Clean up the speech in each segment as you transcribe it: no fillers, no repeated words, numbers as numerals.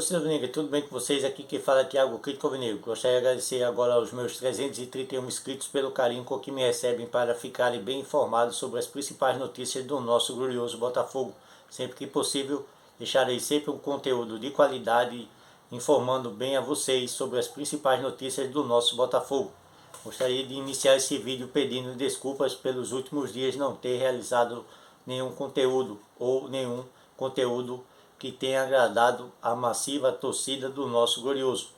torcida alvinegro, tudo bem com vocês? Aqui quem fala é Thiago Crítico Alvinegro. Gostaria de agradecer agora aos meus 331 inscritos pelo carinho com que me recebem para ficarem bem informados sobre as principais notícias do nosso glorioso Botafogo. Sempre que possível, deixarei sempre um conteúdo de qualidade informando bem a vocês sobre as principais notícias do nosso Botafogo. Gostaria de iniciar esse vídeo pedindo desculpas pelos últimos dias não ter realizado nenhum conteúdo que tenha agradado a massiva torcida do nosso glorioso.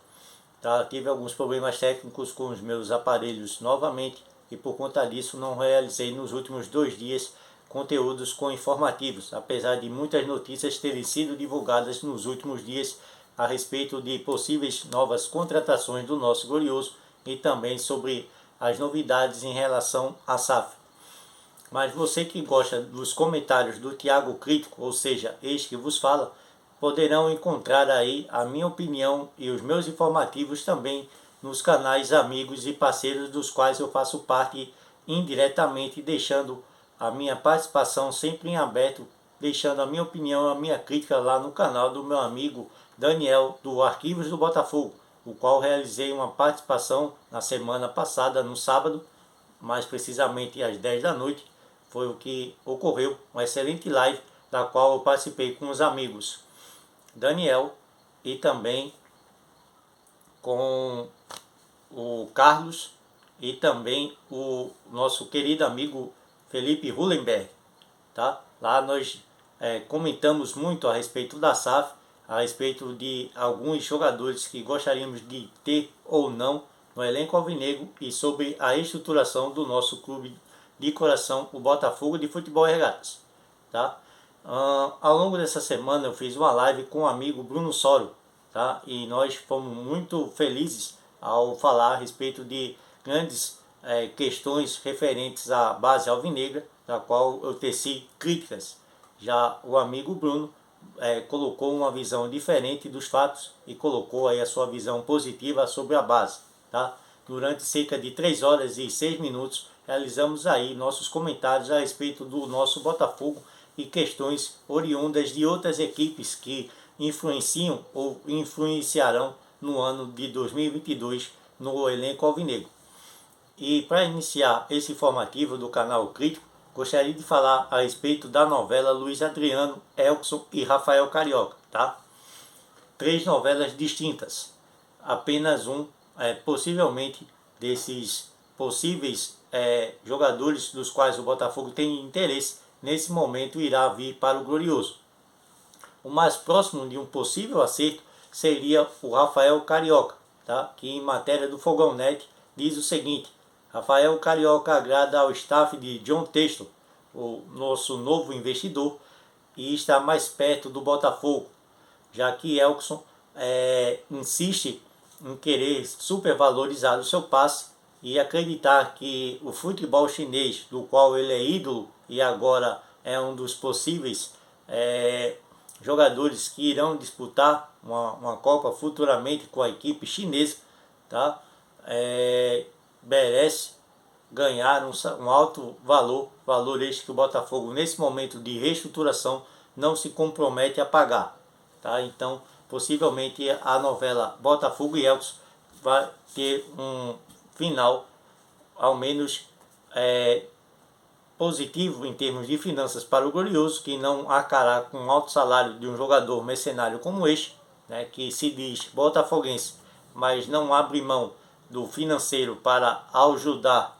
Tá? Tive alguns problemas técnicos com os meus aparelhos novamente e por conta disso não realizei nos últimos 2 dias conteúdos informativos, apesar de muitas notícias terem sido divulgadas nos últimos dias a respeito de possíveis novas contratações do nosso glorioso e também sobre as novidades em relação à SAF. Mas você que gosta dos comentários do Thiago Crítico, ou seja, este que vos fala, poderão encontrar aí a minha opinião e os meus informativos também nos canais amigos e parceiros dos quais eu faço parte indiretamente, deixando a minha participação sempre em aberto, deixando a minha opinião, a minha crítica lá no canal do meu amigo Daniel, do Arquivos do Botafogo, o qual realizei uma participação na semana passada, no sábado, mais precisamente às 10 da noite, foi o que ocorreu, uma excelente live da qual eu participei com os amigos Daniel e também com o Carlos e também o nosso querido amigo Felipe Hullenberg. Tá? Lá nós comentamos muito a respeito da SAF, a respeito de alguns jogadores que gostaríamos de ter ou não no elenco alvinegro e sobre a estruturação do nosso clube de coração, o Botafogo de Futebol e Regatas. Tá? Ao longo dessa semana eu fiz uma live com o amigo Bruno Soro, tá? E nós fomos muito felizes ao falar a respeito de grandes questões referentes à base alvinegra, da qual eu teci críticas. Já o amigo Bruno colocou uma visão diferente dos fatos e colocou aí a sua visão positiva sobre a base. Tá? Durante cerca de 3 horas e 6 minutos realizamos aí nossos comentários a respeito do nosso Botafogo e questões oriundas de outras equipes que influenciam ou influenciarão no ano de 2022 no elenco alvinegro. E para iniciar esse informativo do canal Crítico, gostaria de falar a respeito da novela Luiz Adriano, Elkson e Rafael Carioca. Tá? 3 novelas distintas, apenas possivelmente desses possíveis jogadores dos quais o Botafogo tem interesse, nesse momento irá vir para o Glorioso. O mais próximo de um possível acerto seria o Rafael Carioca, tá? Que em matéria do Fogão Net diz o seguinte: Rafael Carioca agrada ao staff de John Textor, o nosso novo investidor, e está mais perto do Botafogo, já que Elkson insiste em querer supervalorizar o seu passe e acreditar que o futebol chinês, do qual ele é ídolo e agora é um dos possíveis jogadores que irão disputar uma Copa futuramente com a equipe chinesa, tá? Merece ganhar um alto valor este que o Botafogo nesse momento de reestruturação não se compromete a pagar. Tá? Então, possivelmente a novela Botafogo e Elkson vai ter um final, ao menos positivo em termos de finanças para o Glorioso, que não arcará com um alto salário de um jogador mercenário como este, né, que se diz botafoguense, mas não abre mão do financeiro para ajudar,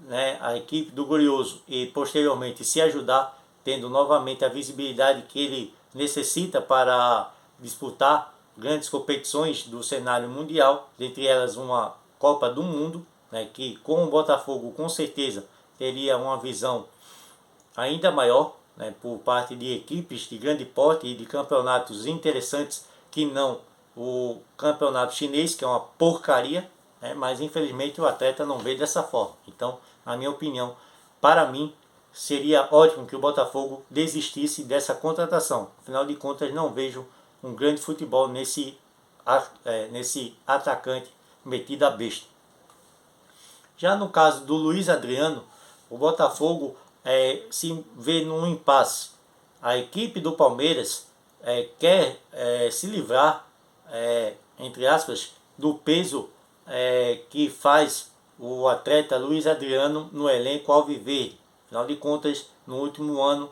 né, a equipe do Glorioso e posteriormente se ajudar, tendo novamente a visibilidade que ele necessita para disputar grandes competições do cenário mundial, dentre elas uma Copa do Mundo, né, que com o Botafogo com certeza teria uma visão ainda maior, né, por parte de equipes de grande porte e de campeonatos interessantes, que não o campeonato chinês, que é uma porcaria, né, mas infelizmente o atleta não vê dessa forma. Então, na minha opinião, para mim, seria ótimo que o Botafogo desistisse dessa contratação. Afinal de contas, não vejo um grande futebol nesse atacante metido a besta. Já no caso do Luiz Adriano, o Botafogo se vê num impasse. A equipe do Palmeiras quer se livrar entre aspas, do peso que faz o atleta Luiz Adriano no elenco alviverde. Afinal de contas, no último ano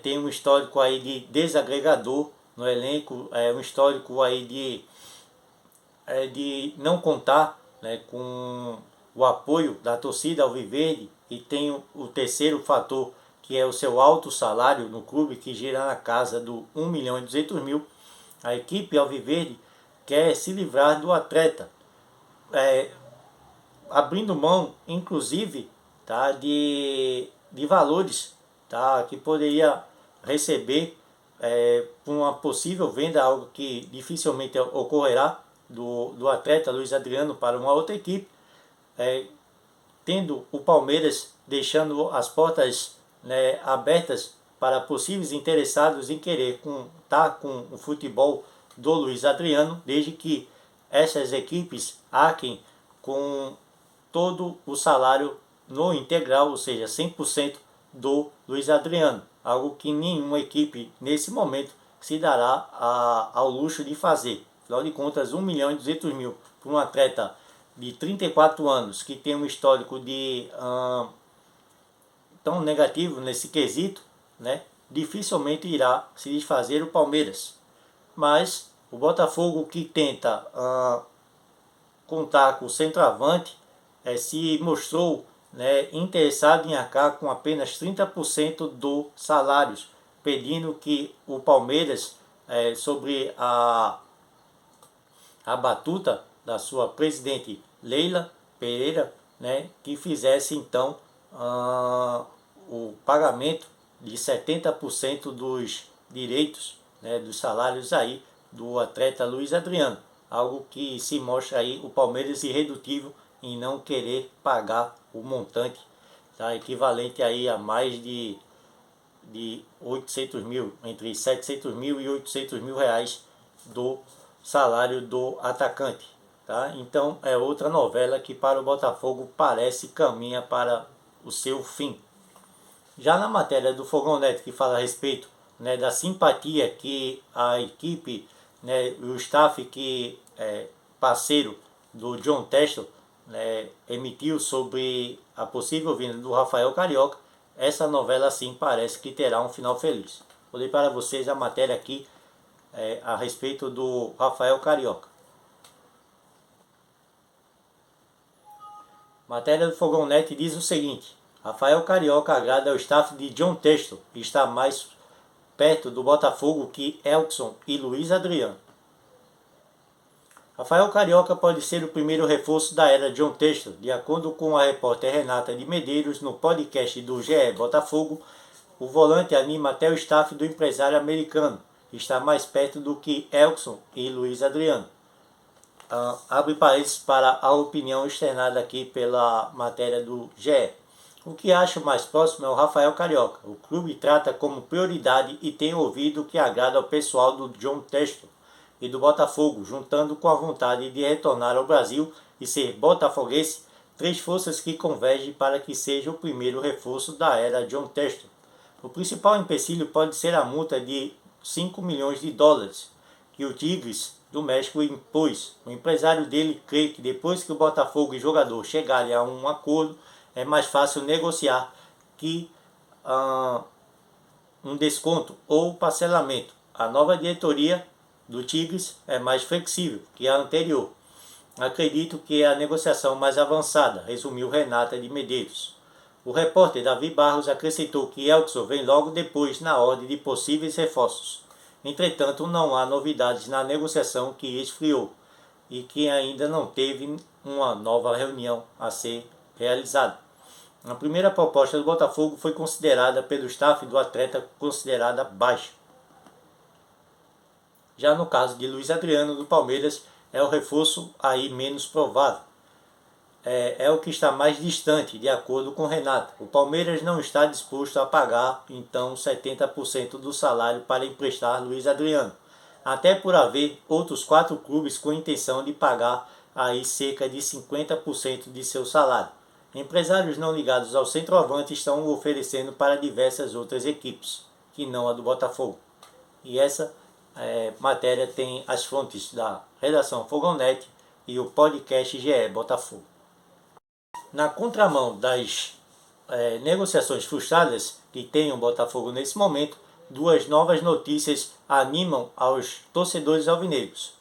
tem um histórico aí de desagregador no elenco, um histórico aí de não contar, né, com o apoio da torcida alviverde, e tem o terceiro fator, que é o seu alto salário no clube, que gira na casa do 1.200.000. A equipe alviverde quer se livrar do atleta, abrindo mão, inclusive, tá, de valores, tá, que poderia receber por uma possível venda, algo que dificilmente ocorrerá, do atleta Luiz Adriano para uma outra equipe, tendo o Palmeiras deixando as portas, né, abertas para possíveis interessados em querer contar com o futebol do Luiz Adriano, desde que essas equipes arquem com todo o salário no integral, ou seja, 100% do Luiz Adriano, algo que nenhuma equipe nesse momento se dará ao luxo de fazer. Afinal de contas, 1.200.000 para um atleta de 34 anos que tem um histórico de tão negativo nesse quesito, né, dificilmente irá se desfazer o Palmeiras. Mas o Botafogo, que tenta contar com o centroavante, se mostrou, né, interessado em arcar com apenas 30% do salário, pedindo que o Palmeiras, sobre a batuta da sua presidente Leila Pereira, né, que fizesse então o pagamento de 70% dos direitos, né, dos salários aí do atleta Luiz Adriano, algo que se mostra aí o Palmeiras irredutível em não querer pagar o montante, tá, equivalente aí a mais de 800.000, entre 700.000 e 800.000 reais do salário do atacante. Tá? Então é outra novela que para o Botafogo parece caminha para o seu fim. Já na matéria do Fogão Neto, que fala a respeito, né, da simpatia que a equipe, né, o staff que parceiro do John Textor, né, emitiu sobre a possível vinda do Rafael Carioca, essa novela sim parece que terá um final feliz. Vou ler para vocês a matéria aqui a respeito do Rafael Carioca. Matéria do Fogão Net diz o seguinte: Rafael Carioca agrada ao staff de John Textor e está mais perto do Botafogo que Elkson e Luiz Adriano. Rafael Carioca pode ser o primeiro reforço da era John Textor, de acordo com a repórter Renata de Medeiros no podcast do GE Botafogo. O volante anima até o staff do empresário americano, está mais perto do que Elkson e Luiz Adriano. Abre parênteses para a opinião externada aqui pela matéria do GE. O que acho mais próximo é o Rafael Carioca. O clube trata como prioridade e tem ouvido o que agrada ao pessoal do John Textor e do Botafogo, juntando com a vontade de retornar ao Brasil e ser botafoguense, três forças que convergem para que seja o primeiro reforço da era John Textor. O principal empecilho pode ser a multa de 5 milhões de dólares que o Tigres do México impôs. O empresário dele crê que depois que o Botafogo e o jogador chegarem a um acordo, é mais fácil negociar que um desconto ou parcelamento. A nova diretoria do Tigres é mais flexível que a anterior. Acredito que é a negociação mais avançada, resumiu Renata de Medeiros. O repórter Davi Barros acrescentou que Elkson vem logo depois na ordem de possíveis reforços. Entretanto, não há novidades na negociação que esfriou e que ainda não teve uma nova reunião a ser realizada. A primeira proposta do Botafogo foi considerada pelo staff do atleta considerada baixa. Já no caso de Luiz Adriano do Palmeiras, é o reforço aí menos provável. É o que está mais distante, de acordo com Renato. O Palmeiras não está disposto a pagar, então, 70% do salário para emprestar Luiz Adriano, até por haver outros 4 clubes com intenção de pagar aí cerca de 50% de seu salário. Empresários não ligados ao centroavante estão oferecendo para diversas outras equipes, que não a do Botafogo. E essa matéria tem as fontes da redação Fogão.net e o podcast GE Botafogo. Na contramão das negociações frustradas que tem o Botafogo nesse momento, duas novas notícias animam aos torcedores alvinegros.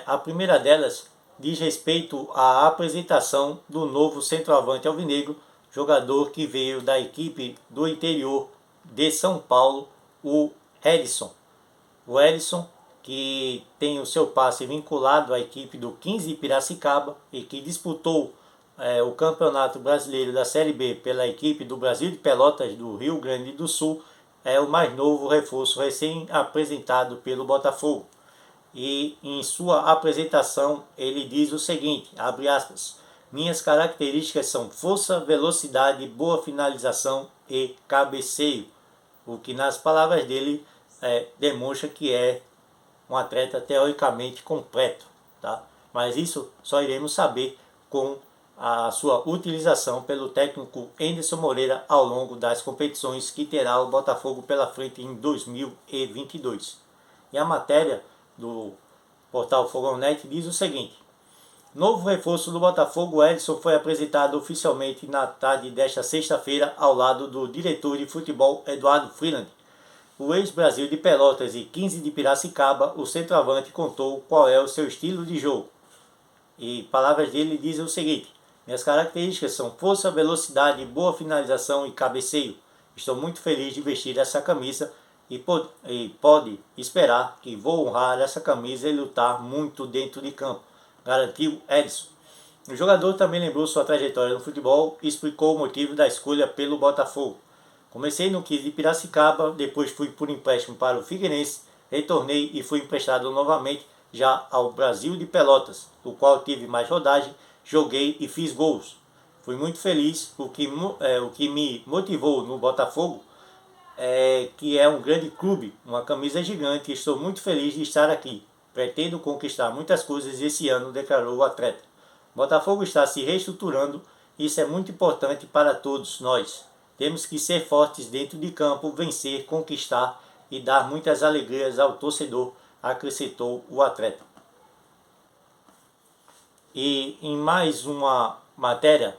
A primeira delas diz respeito à apresentação do novo centroavante alvinegro, jogador que veio da equipe do interior de São Paulo, o Edson. O Edson, que tem o seu passe vinculado à equipe do 15 de Piracicaba e que disputou o Campeonato Brasileiro da Série B pela equipe do Brasil de Pelotas do Rio Grande do Sul, é o mais novo reforço recém-apresentado pelo Botafogo. E em sua apresentação ele diz o seguinte, abre aspas, minhas características são força, velocidade, boa finalização e cabeceio, o que nas palavras dele demonstra que é um atleta teoricamente completo, tá? Mas isso só iremos saber com a sua utilização pelo técnico Anderson Moreira ao longo das competições que terá o Botafogo pela frente em 2022. E a matéria do portal Fogão.net diz o seguinte, novo reforço do Botafogo, Edson foi apresentado oficialmente na tarde desta sexta-feira ao lado do diretor de futebol Eduardo Freeland. O ex-Brasil de Pelotas e 15 de Piracicaba, o centroavante contou qual é o seu estilo de jogo. E palavras dele dizem o seguinte, minhas características são força, velocidade, boa finalização e cabeceio. Estou muito feliz de vestir essa camisa e pode esperar que vou honrar essa camisa e lutar muito dentro de campo, garantiu Edson. O jogador também lembrou sua trajetória no futebol e explicou o motivo da escolha pelo Botafogo. Comecei no 15 de Piracicaba, depois fui por empréstimo para o Figueirense, retornei e fui emprestado novamente já ao Brasil de Pelotas, do qual tive mais rodagem, joguei e fiz gols. Fui muito feliz, o que me motivou no Botafogo que é um grande clube, uma camisa gigante e estou muito feliz de estar aqui. Pretendo conquistar muitas coisas esse ano, declarou o atleta. O Botafogo está se reestruturando e isso é muito importante para todos nós. Temos que ser fortes dentro de campo, vencer, conquistar e dar muitas alegrias ao torcedor, acrescentou o atleta. E em mais uma matéria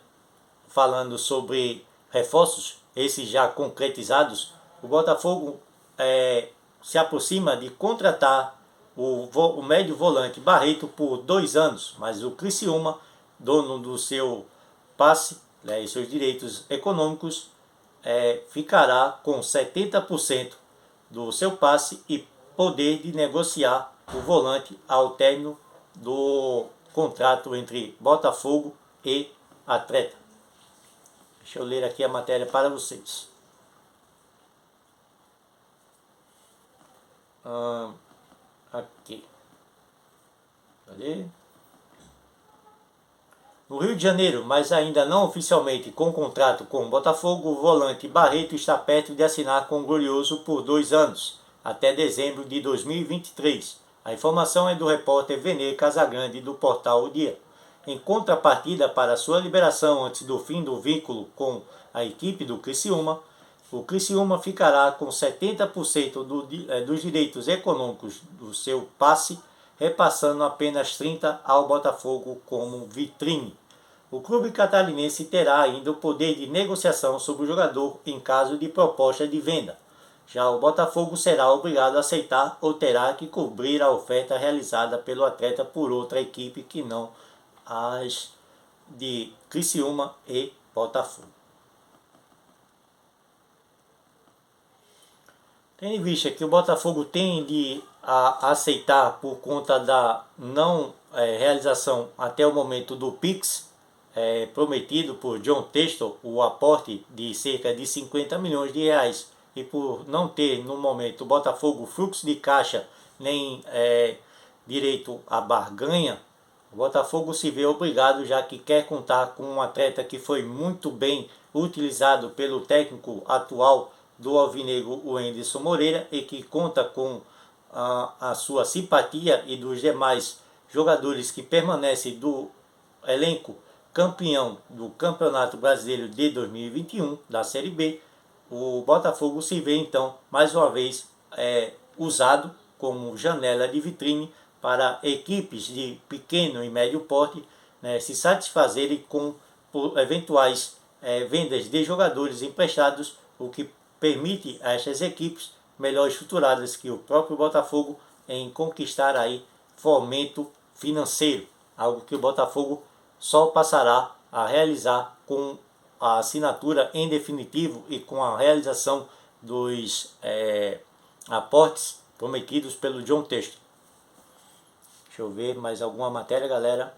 falando sobre reforços, esses já concretizados, o Botafogo se aproxima de contratar o médio volante Barreto por 2 anos, mas o Criciúma, dono do seu passe e seus direitos econômicos, ficará com 70% do seu passe e poder de negociar o volante ao término do contrato entre Botafogo e atleta. Deixa eu ler aqui a matéria para vocês. Aqui. Cadê? No Rio de Janeiro, mas ainda não oficialmente com contrato com o Botafogo, o volante Barreto está perto de assinar com o Glorioso por 2 anos, até dezembro de 2023. A informação é do repórter Venê Casagrande do portal O Dia. Em contrapartida para sua liberação antes do fim do vínculo com a equipe do Criciúma, o Criciúma ficará com 70% dos direitos econômicos do seu passe, repassando apenas 30% ao Botafogo como vitrine. O clube catarinense terá ainda o poder de negociação sobre o jogador em caso de proposta de venda. Já o Botafogo será obrigado a aceitar ou terá que cobrir a oferta realizada pelo atleta por outra equipe que não as de Criciúma e Botafogo. Tendo em vista que o Botafogo tem de aceitar por conta da não realização até o momento do Pix, prometido por John Textor, o aporte de cerca de 50 milhões de reais, e por não ter no momento o Botafogo fluxo de caixa nem direito à barganha, o Botafogo se vê obrigado, já que quer contar com um atleta que foi muito bem utilizado pelo técnico atual do alvinegro, o Anderson Moreira, e que conta com a sua simpatia e dos demais jogadores que permanecem do elenco campeão do Campeonato Brasileiro de 2021, da Série B. O Botafogo se vê então mais uma vez usado como janela de vitrine para equipes de pequeno e médio porte, né, se satisfazerem com eventuais vendas de jogadores emprestados, o que permite a estas equipes melhor estruturadas que o próprio Botafogo em conquistar aí fomento financeiro, algo que o Botafogo só passará a realizar com a assinatura em definitivo e com a realização dos aportes prometidos pelo John Textor. Deixa eu ver mais alguma matéria, galera.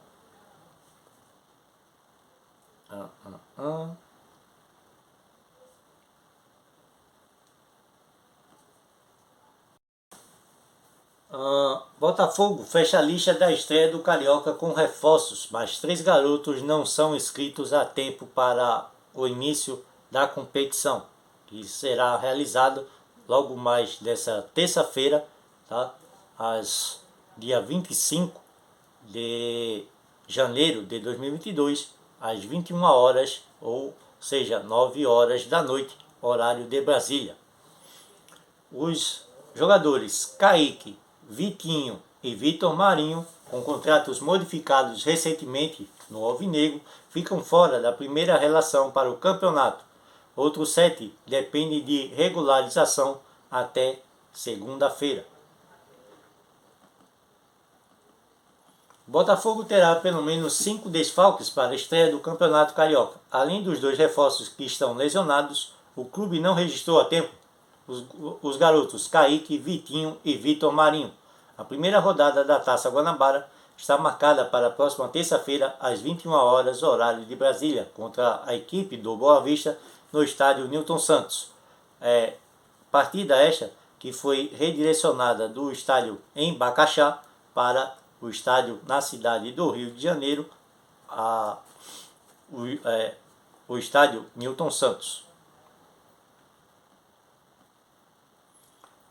Botafogo fecha a lista da estreia do Carioca com reforços, mas 3 garotos não são inscritos a tempo para o início da competição, que será realizado logo mais dessa terça-feira, tá? Dia 25 de janeiro de 2022, às 21 horas, ou seja, 9 horas da noite, horário de Brasília. Os jogadores Kaique, Vitinho e Vitor Marinho, com contratos modificados recentemente no Alvinegro, ficam fora da primeira relação para o campeonato. Outros 7 dependem de regularização até segunda-feira. Botafogo terá pelo menos 5 desfalques para a estreia do Campeonato Carioca. Além dos 2 reforços que estão lesionados, o clube não registrou a tempo os garotos Kaique, Vitinho e Vitor Marinho. A primeira rodada da Taça Guanabara está marcada para a próxima terça-feira, às 21 horas, horário de Brasília, contra a equipe do Boa Vista no estádio Newton Santos. Partida esta que foi redirecionada do estádio em Bacaxá para o estádio na cidade do Rio de Janeiro, o estádio Newton Santos.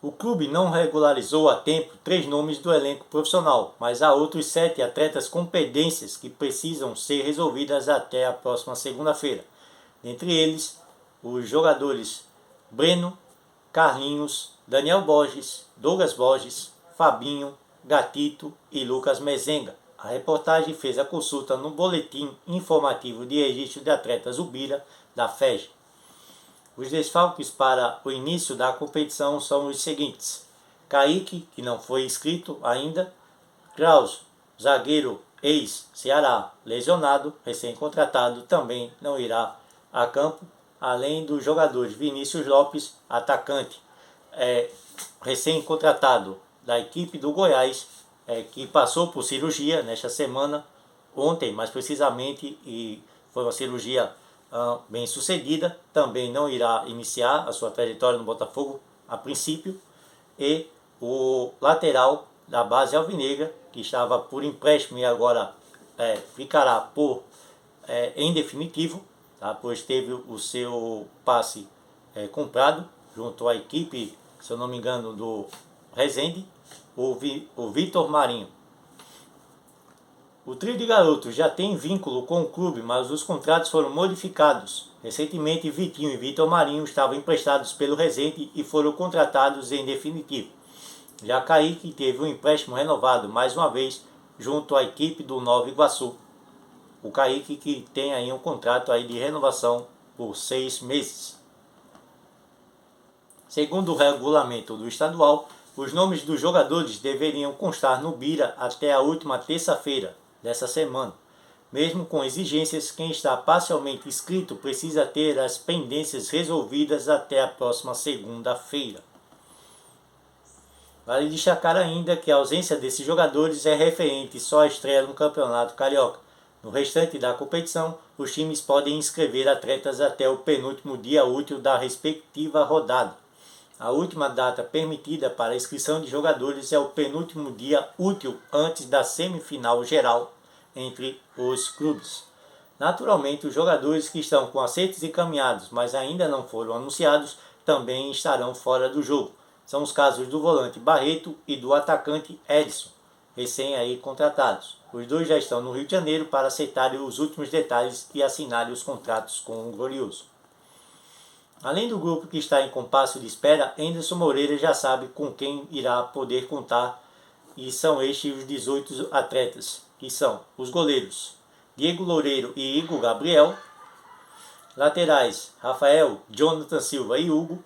O clube não regularizou a tempo 3 nomes do elenco profissional, mas há outros 7 atletas com pendências que precisam ser resolvidas até a próxima segunda-feira. Entre eles, os jogadores Breno, Carlinhos, Daniel Borges, Douglas Borges, Fabinho, Gatito e Lucas Mezenga. A reportagem fez a consulta no Boletim Informativo de Registro de Atletas Ubira, da FEG. Os desfalques para o início da competição são os seguintes: Kaique, que não foi inscrito ainda; Kraus, zagueiro ex-Ceará, lesionado, recém-contratado, também não irá a campo, além dos jogadores Vinícius Lopes, atacante, recém-contratado da equipe do Goiás, que passou por cirurgia nesta semana, ontem mais precisamente, e foi uma cirurgia bem sucedida, também não irá iniciar a sua trajetória no Botafogo a princípio. E o lateral da base alvinegra, que estava por empréstimo e agora ficará em definitivo, tá? Pois teve o seu passe comprado junto à equipe, se eu não me engano, do Resende, o Vitor Marinho. O trio de garotos já tem vínculo com o clube, mas os contratos foram modificados. Recentemente, Vitinho e Vitor Marinho estavam emprestados pelo Resende e foram contratados em definitivo. Já Kaique teve um empréstimo renovado mais uma vez junto à equipe do Nova Iguaçu. O Kaique que tem aí um contrato aí de renovação por 6 meses. Segundo o regulamento do estadual, os nomes dos jogadores deveriam constar no Bira até a última terça-feira dessa semana. Mesmo com exigências, quem está parcialmente inscrito precisa ter as pendências resolvidas até a próxima segunda-feira. Vale destacar ainda que a ausência desses jogadores é referente só à estreia no Campeonato Carioca. No restante da competição, os times podem inscrever atletas até o penúltimo dia útil da respectiva rodada. A última data permitida para a inscrição de jogadores é o penúltimo dia útil antes da semifinal geral entre os clubes. Naturalmente, os jogadores que estão com acertos encaminhados, mas ainda não foram anunciados, também estarão fora do jogo. São os casos do volante Barreto e do atacante Edson, recém aí contratados. Os dois já estão no Rio de Janeiro para aceitarem os últimos detalhes e assinarem os contratos com o Glorioso. Além do grupo que está em compasso de espera, Anderson Moreira já sabe com quem irá poder contar, e são estes os 18 atletas, que são os goleiros Diego Loureiro e Igor Gabriel, laterais Rafael, Jonathan Silva e Hugo,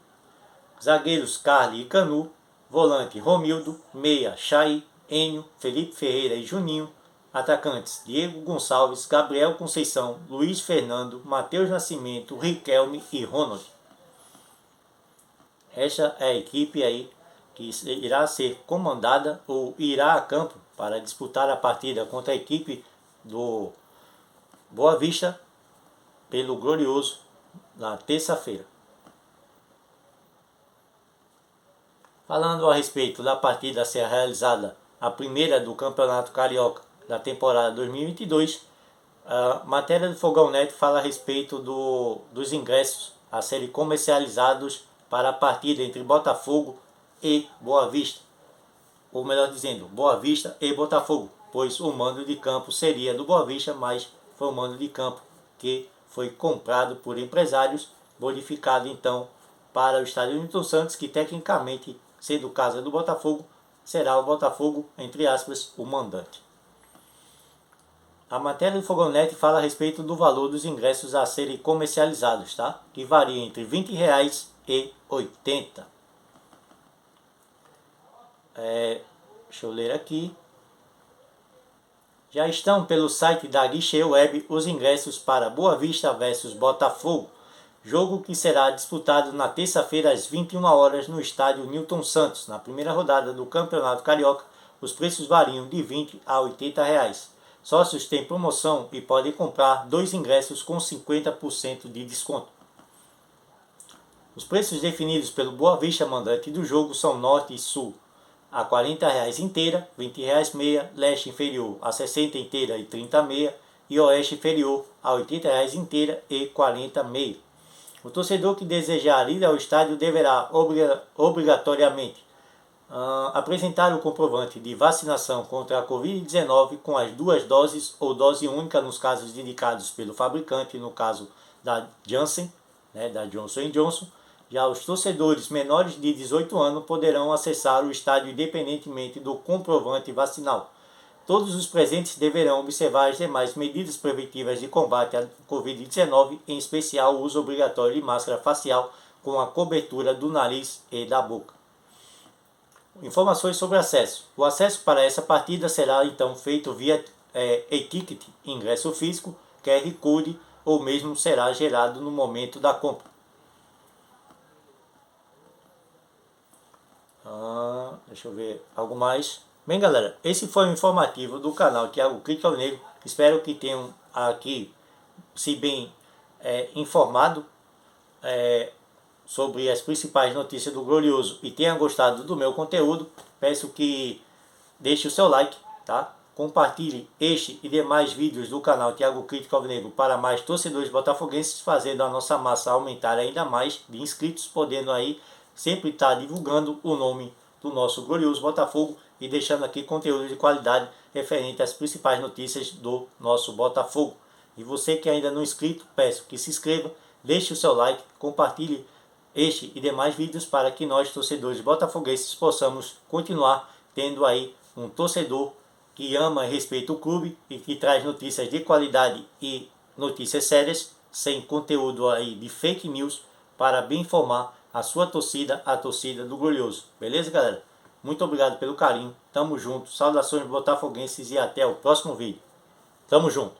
zagueiros Carly e Canu, volante Romildo, meia Chay, Enio, Felipe Ferreira e Juninho, atacantes Diego Gonçalves, Gabriel Conceição, Luiz Fernando, Matheus Nascimento, Riquelme e Ronald. Esta é a equipe aí que irá ser comandada ou irá a campo para disputar a partida contra a equipe do Boa Vista pelo Glorioso na terça-feira. Falando a respeito da partida a ser realizada, a primeira do Campeonato Carioca da temporada 2022, a matéria do Fogão Neto fala a respeito dos ingressos a serem comercializados para a partida entre Botafogo e Boa Vista, ou melhor dizendo, Boa Vista e Botafogo, pois o mando de campo seria do Boa Vista, mas foi o mando de campo que foi comprado por empresários, modificado então para o estádio Newton Santos, que tecnicamente, sendo casa do Botafogo, será o Botafogo, entre aspas, o mandante. A matéria do Fogonete fala a respeito do valor dos ingressos a serem comercializados, tá? Que varia entre R$ 20 e 80. Deixa eu ler aqui. Já estão pelo site da Guichê Web os ingressos para Boa Vista versus Botafogo, jogo que será disputado na terça-feira às 21 horas no estádio Newton Santos. Na primeira rodada do Campeonato Carioca, os preços variam de R$ 20 a R$ 80. Sócios têm promoção e podem comprar 2 ingressos com 50% de desconto. Os preços definidos pelo Boa Vista mandante do jogo são Norte e Sul a R$ 40 inteira, R$ 20 meia, Leste inferior a R$ 60 inteira e R$ 30 meia e Oeste inferior a R$ 80 inteira e R$ 40 meia. O torcedor que desejar ir ao estádio deverá obrigatoriamente apresentar o comprovante de vacinação contra a Covid-19 com as 2 doses ou dose única nos casos indicados pelo fabricante, no caso da Janssen, da Johnson & Johnson. Já os torcedores menores de 18 anos poderão acessar o estádio independentemente do comprovante vacinal. Todos os presentes deverão observar as demais medidas preventivas de combate à Covid-19, em especial o uso obrigatório de máscara facial com a cobertura do nariz e da boca. Informações sobre acesso. O acesso para essa partida será então feito via e-ticket, ingresso físico, QR Code ou mesmo será gerado no momento da compra. Deixa eu ver algo mais. Bem, galera, esse foi o informativo do canal Thiago Crítico Negro. Espero que tenham aqui se bem informado sobre as principais notícias do Glorioso e tenha gostado do meu conteúdo. Peço que deixe o seu like, tá? Compartilhe este e demais vídeos do canal Thiago Crítico Negro para mais torcedores botafoguenses, fazendo a nossa massa aumentar ainda mais de inscritos, podendo aí sempre estar divulgando o nome do nosso glorioso Botafogo e deixando aqui conteúdo de qualidade referente às principais notícias do nosso Botafogo. E você que ainda não é inscrito, peço que se inscreva, deixe o seu like, compartilhe este e demais vídeos para que nós, torcedores botafoguenses, possamos continuar tendo aí um torcedor que ama e respeita o clube e que traz notícias de qualidade e notícias sérias, sem conteúdo aí de fake news, para bem informar a sua torcida, a torcida do Glorioso. Beleza, galera? Muito obrigado pelo carinho. Tamo junto. Saudações botafoguenses e até o próximo vídeo. Tamo junto.